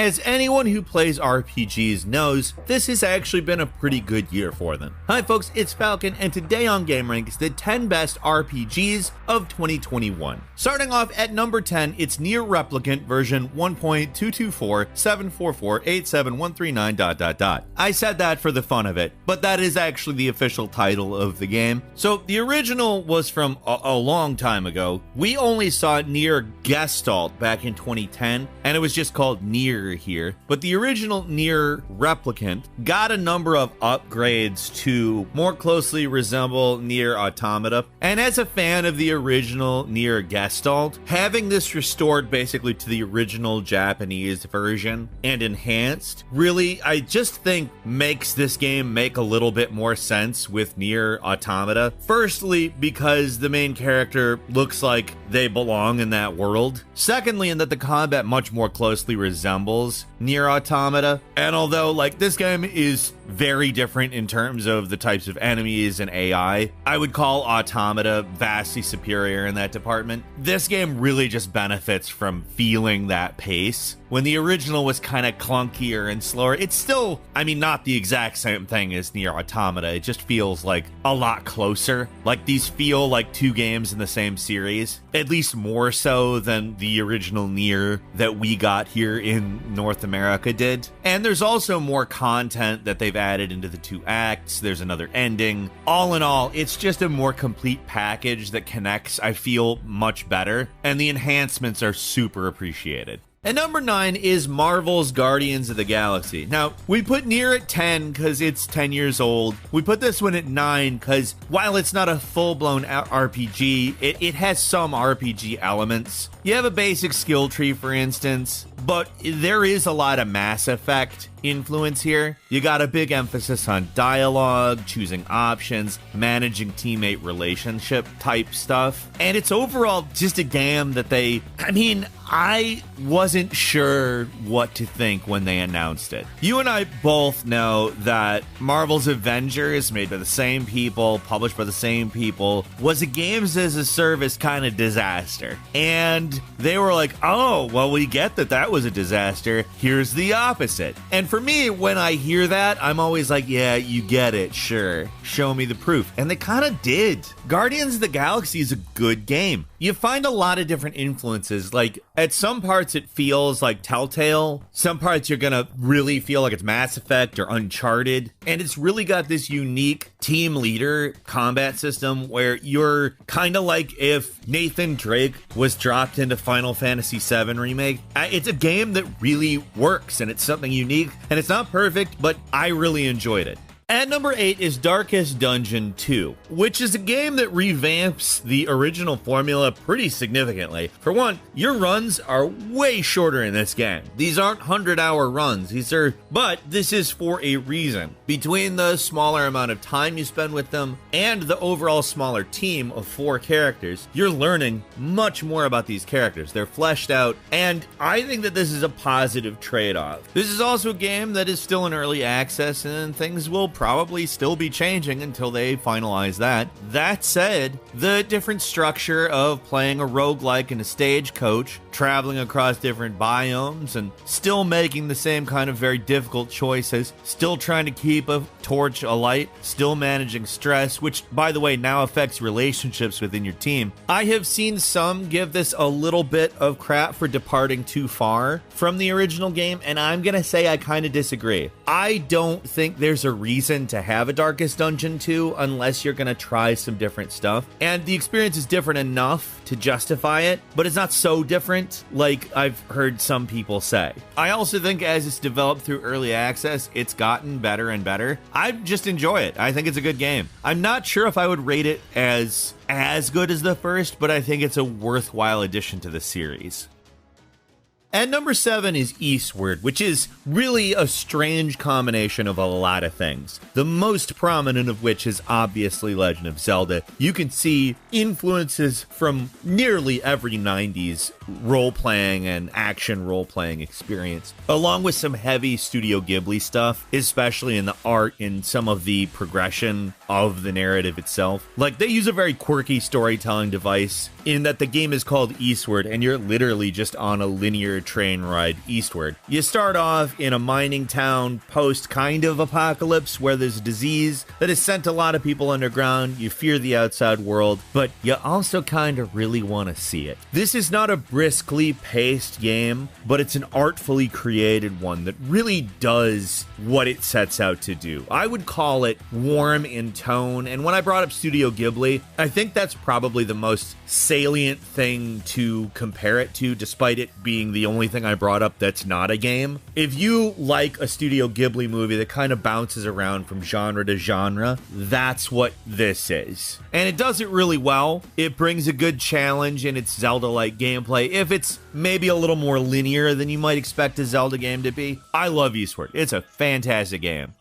as anyone who plays RPGs knows, this has actually been a pretty good year for them. Hi folks, it's Falcon, and today on GameRankings, the 10 best RPGs of 2021. Starting off at number 10, it's Nier Replicant version 1.224.744.87139. I said that for the fun of it, but that is actually the official title of the game. So the original was from a long time ago. We only saw Nier Gestalt back in 2010, and it was just called Nier here. But the original Nier Replicant got a number of upgrades to more closely resemble Nier Automata. And as a fan of the original Nier Gestalt, having this restored basically to the original Japanese version and enhanced, really, I just think makes this game make a little bit more sense with Nier Automata. Firstly, because the main character looks like they belong in that world. Secondly, in that the combat much more closely resembles Nier Automata. And although this game is very different in terms of the types of enemies and AI, I would call Automata vastly superior in that department. This game really just benefits from feeling that pace. When the original was kind of clunkier and slower, it's still, not the exact same thing as Nier Automata. It just feels like a lot closer. These feel like two games in the same series, at least more so than the original Nier that we got here in North America did. And there's also more content that they've added into the two acts. There's another ending. All in all, it's just a more complete package that connects, I feel, much better. And the enhancements are super appreciated. And number 9 is Marvel's Guardians of the Galaxy. Now, we put Nier at 10 because it's 10 years old. We put this one at 9 because while it's not a full-blown RPG, it has some RPG elements. You have a basic skill tree, for instance, but there is a lot of Mass Effect influence here. You got a big emphasis on dialogue, choosing options, managing teammate relationship type stuff. And it's overall just a game that I wasn't sure what to think when they announced it. You and I both know that Marvel's Avengers, made by the same people, published by the same people, was a games as a service kind of disaster. And they were like, oh, well, we get that was a disaster. Here's the opposite. And for me, when I hear that, I'm always like, yeah, you get it, sure. Show me the proof. And they kind of did. Guardians of the Galaxy is a good game. You find a lot of different influences. At some parts it feels like Telltale. Some parts you're gonna really feel like it's Mass Effect or Uncharted. And it's really got this unique team leader combat system where you're kind of like if Nathan Drake was dropped into Final Fantasy VII Remake. It's a game that really works, and it's something unique, and it's not perfect, but I really enjoyed it. At number 8 is Darkest Dungeon 2, which is a game that revamps the original formula pretty significantly. For one, your runs are way shorter in this game. These aren't 100-hour runs, but this is for a reason. Between the smaller amount of time you spend with them and the overall smaller team of 4 characters, you're learning much more about these characters. They're fleshed out, and I think that this is a positive trade-off. This is also a game that is still in early access, and things will probably still be changing until they finalize that. That said, the different structure of playing a roguelike in a stagecoach, traveling across different biomes, and still making the same kind of very difficult choices, still trying to keep a torch alight, still managing stress, which, by the way, now affects relationships within your team. I have seen some give this a little bit of crap for departing too far from the original game, and I'm gonna say I kind of disagree. I don't think there's a reason to have a Darkest Dungeon 2 unless you're gonna try some different stuff. And the experience is different enough to justify it, but it's not so different like I've heard some people say. I also think as it's developed through early access, it's gotten better and better. I just enjoy it. I think it's a good game. I'm not sure if I would rate it as good as the first, but I think it's a worthwhile addition to the series. At number 7 is Eastward, which is really a strange combination of a lot of things. The most prominent of which is obviously Legend of Zelda. You can see influences from nearly every 90s role-playing and action role-playing experience, along with some heavy Studio Ghibli stuff, especially in the art and some of the progression of the narrative itself. Like, they use a very quirky storytelling device in that the game is called Eastward, and you're literally just on a linear train ride eastward. You start off in a mining town post kind of apocalypse where there's a disease that has sent a lot of people underground. You fear the outside world, but you also kind of really want to see it. This is not a briskly paced game, but it's an artfully created one that really does what it sets out to do. I would call it warm in tone, and when I brought up Studio Ghibli, I think that's probably the most salient thing to compare it to, despite it being the only thing I brought up that's not a game. If you like a Studio Ghibli movie that kind of bounces around from genre to genre, that's what this is. And it does it really well. It brings a good challenge in its Zelda-like gameplay. If it's maybe a little more linear than you might expect a Zelda game to be, I love Eastward. It's a fantastic game.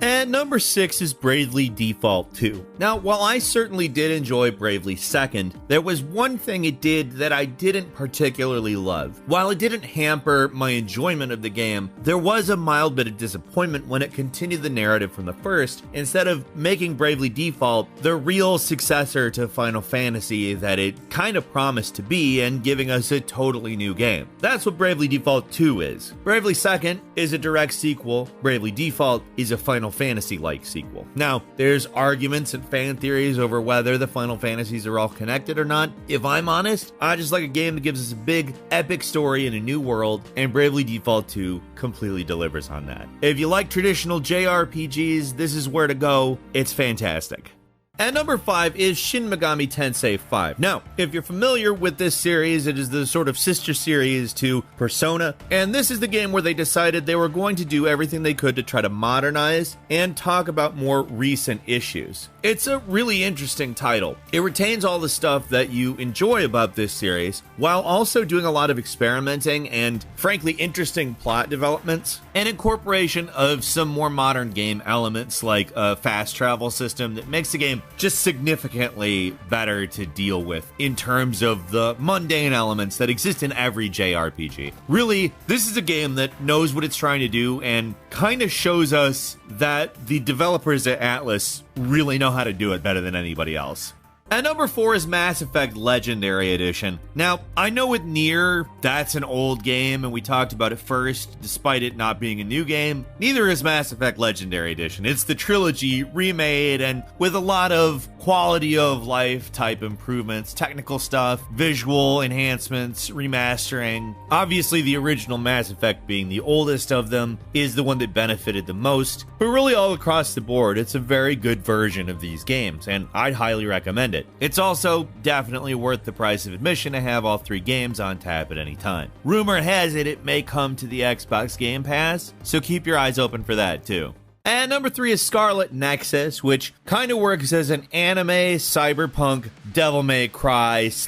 And number 6 is Bravely Default 2. Now, while I certainly did enjoy Bravely Second, there was one thing it did that I didn't particularly love. While it didn't hamper my enjoyment of the game, there was a mild bit of disappointment when it continued the narrative from the first, instead of making Bravely Default the real successor to Final Fantasy that it kind of promised to be and giving us a totally new game. That's what Bravely Default 2 is. Bravely Second is a direct sequel. Bravely Default is a Final Fantasy-like sequel. Now, there's arguments and fan theories over whether the Final Fantasies are all connected or not. If I'm honest, I just like a game that gives us a big, epic story in a new world, and Bravely Default 2 completely delivers on that. If you like traditional JRPGs, this is where to go. It's fantastic. And number 5 is Shin Megami Tensei 5. Now, if you're familiar with this series, it is the sort of sister series to Persona, and this is the game where they decided they were going to do everything they could to try to modernize and talk about more recent issues. It's a really interesting title. It retains all the stuff that you enjoy about this series, while also doing a lot of experimenting and, frankly, interesting plot developments, and incorporation of some more modern game elements like a fast travel system that makes the game just significantly better to deal with in terms of the mundane elements that exist in every JRPG. Really, this is a game that knows what it's trying to do and kind of shows us that the developers at Atlus really know how to do it better than anybody else. And number 4 is Mass Effect Legendary Edition. Now, I know with Nier, that's an old game, and we talked about it first, despite it not being a new game. Neither is Mass Effect Legendary Edition. It's the trilogy remade, and with a lot of quality of life type improvements, technical stuff, visual enhancements, remastering. Obviously, the original Mass Effect, being the oldest of them, is the one that benefited the most, but really all across the board, it's a very good version of these games, and I'd highly recommend it. It's also definitely worth the price of admission to have all 3 games on tap at any time. Rumor has it may come to the Xbox Game Pass, so keep your eyes open for that too. And number 3 is Scarlet Nexus, which kind of works as an anime, cyberpunk, Devil May Cry /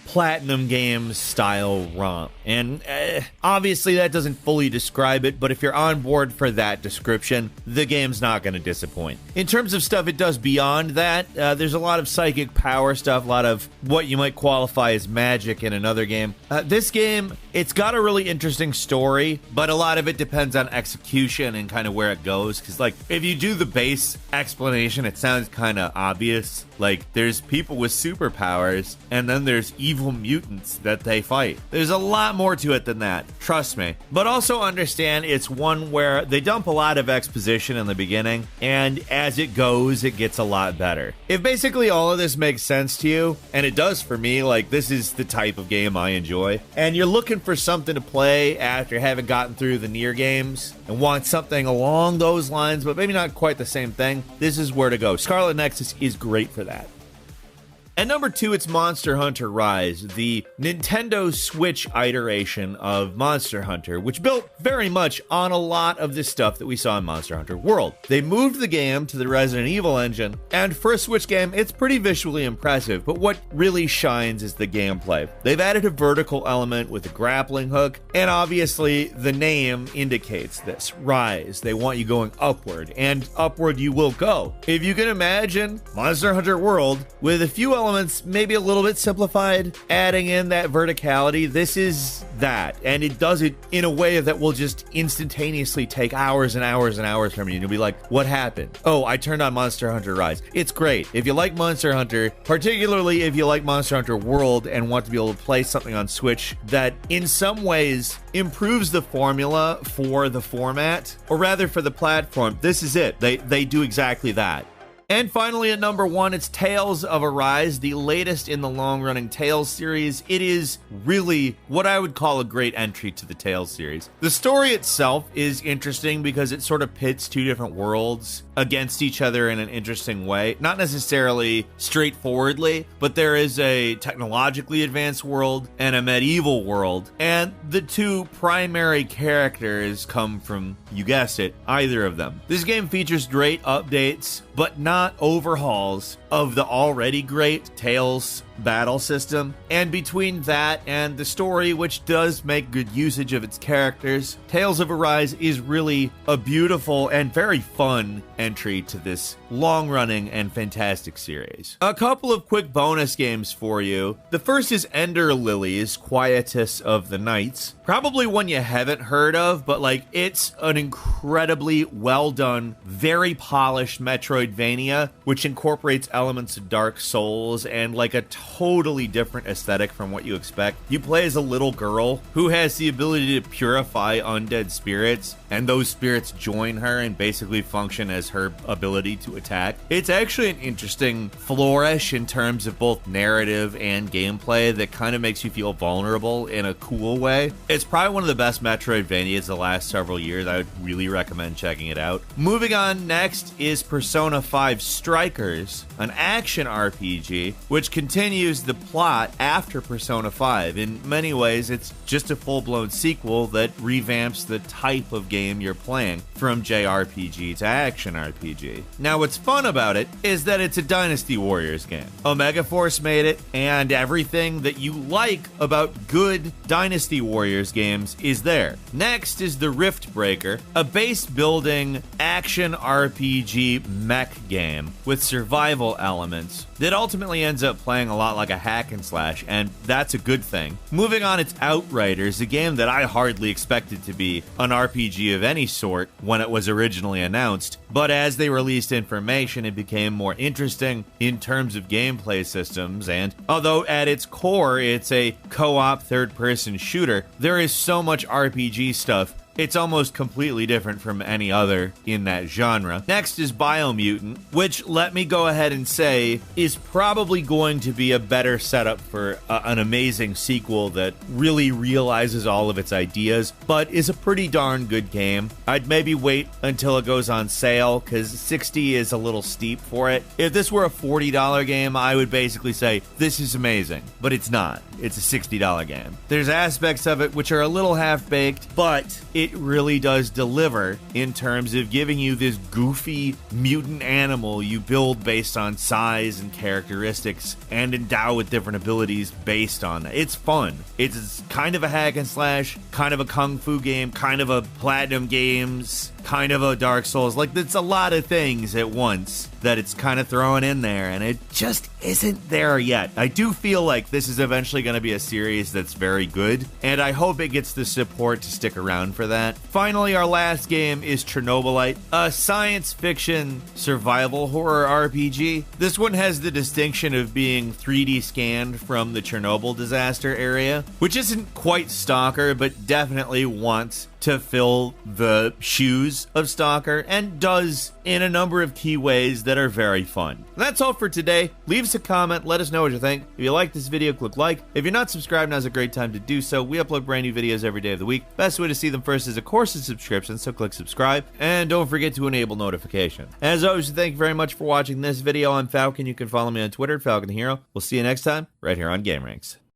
Platinum Games style romp. And obviously that doesn't fully describe it, but if you're on board for that description, the game's not going to disappoint. In terms of stuff it does beyond that, there's a lot of psychic power stuff, a lot of what you might qualify as magic in another game. This game, it's got a really interesting story, but a lot of it depends on execution and kind of where it goes. Because, like, if you do the base explanation, it sounds kind of obvious. Like, there's people with superpowers, and then there's evil mutants that they fight. There's a lot more to it than that, trust me. But also understand it's one where they dump a lot of exposition in the beginning, and as it goes, it gets a lot better. If basically all of this makes sense to you, and it does for me, like, this is the type of game I enjoy, and you're looking for something to play after having gotten through the Nier games, and want something along those lines, but maybe not quite the same thing, this is where to go. Scarlet Nexus is great for that. And number 2, it's Monster Hunter Rise, the Nintendo Switch iteration of Monster Hunter, which built very much on a lot of the stuff that we saw in Monster Hunter World. They moved the game to the Resident Evil engine, and for a Switch game, it's pretty visually impressive, but what really shines is the gameplay. They've added a vertical element with a grappling hook, and obviously the name indicates this, Rise. They want you going upward, and upward you will go. If you can imagine Monster Hunter World with a few elements, maybe a little bit simplified, adding in that verticality. This is that, and it does it in a way that will just instantaneously take hours and hours and hours from you, and you'll be like, what happened? Oh, I turned on Monster Hunter Rise. It's great. If you like Monster Hunter, particularly if you like Monster Hunter World and want to be able to play something on Switch that in some ways improves the formula for the format, or rather for the platform, this is it. They do exactly that. And finally, at number 1, it's Tales of Arise, the latest in the long-running Tales series. It is really what I would call a great entry to the Tales series. The story itself is interesting because it sort of pits two different worlds against each other in an interesting way. Not necessarily straightforwardly, but there is a technologically advanced world and a medieval world. And the two primary characters come from, you guessed it, either of them. This game features great updates, but not overhauls of the already great Tales battle system. And between that and the story, which does make good usage of its characters, Tales of Arise is really a beautiful and very fun entry to this long-running and fantastic series. A couple of quick bonus games for you. The first is Ender Lilies, Quietus of the Nights. Probably one you haven't heard of, but it's an incredibly well done, very polished Metroidvania, which incorporates elements of Dark Souls and a totally different aesthetic from what you expect. You play as a little girl who has the ability to purify undead spirits, and those spirits join her and basically function as her ability to attack. It's actually an interesting flourish in terms of both narrative and gameplay that kind of makes you feel vulnerable in a cool way. It's probably one of the best Metroidvanias the last several years. I would really recommend checking it out. Moving on, next is Persona 5 Strikers, an action RPG, which continues the plot after Persona 5. In many ways, it's just a full-blown sequel that revamps the type of game you're playing from JRPG to action RPG. Now, what's fun about it is that it's a Dynasty Warriors game. Omega Force made it, and everything that you like about good Dynasty Warriors games is there. Next is the Rift Breaker, a base-building action RPG mech game with survival elements that ultimately ends up playing a lot like a hack and slash, and that's a good thing. Moving on, it's Outriders, a game that I hardly expected to be an RPG of any sort when it was originally announced, but as they released information, it became more interesting in terms of gameplay systems, and although at its core it's a co-op third-person shooter, there is so much RPG stuff. It's almost completely different from any other in that genre. Next is Biomutant, which, let me go ahead and say, is probably going to be a better setup for an amazing sequel that really realizes all of its ideas, but is a pretty darn good game. I'd maybe wait until it goes on sale, because $60 is a little steep for it. If this were a $40 game, I would basically say, this is amazing, but it's not. It's a $60 game. There's aspects of it which are a little half-baked, but it really does deliver in terms of giving you this goofy mutant animal you build based on size and characteristics and endow with different abilities based on that. It's fun. It's kind of a hack and slash, kind of a kung fu game, kind of a Platinum Games, kind of a Dark Souls. It's a lot of things at once that it's kind of throwing in there, and it just isn't there yet. I do feel like this is eventually going to be a series that's very good, and I hope it gets the support to stick around for that. Finally, our last game is Chernobylite, a science fiction survival horror RPG. This one has the distinction of being 3D scanned from the Chernobyl disaster area, which isn't quite Stalker, but definitely wants to fill the shoes of Stalker, and does in a number of key ways that are very fun. That's all for today. Leave us a comment, let us know what you think. If you like this video, click like. If you're not subscribed, now's a great time to do so. We upload brand new videos every day of the week. Best way to see them first is, of course, a subscription, so click subscribe, and don't forget to enable notification. As always, thank you very much for watching this video. I'm Falcon. You can follow me on Twitter, Falcon Hero. We'll see you next time, right here on GameRanks.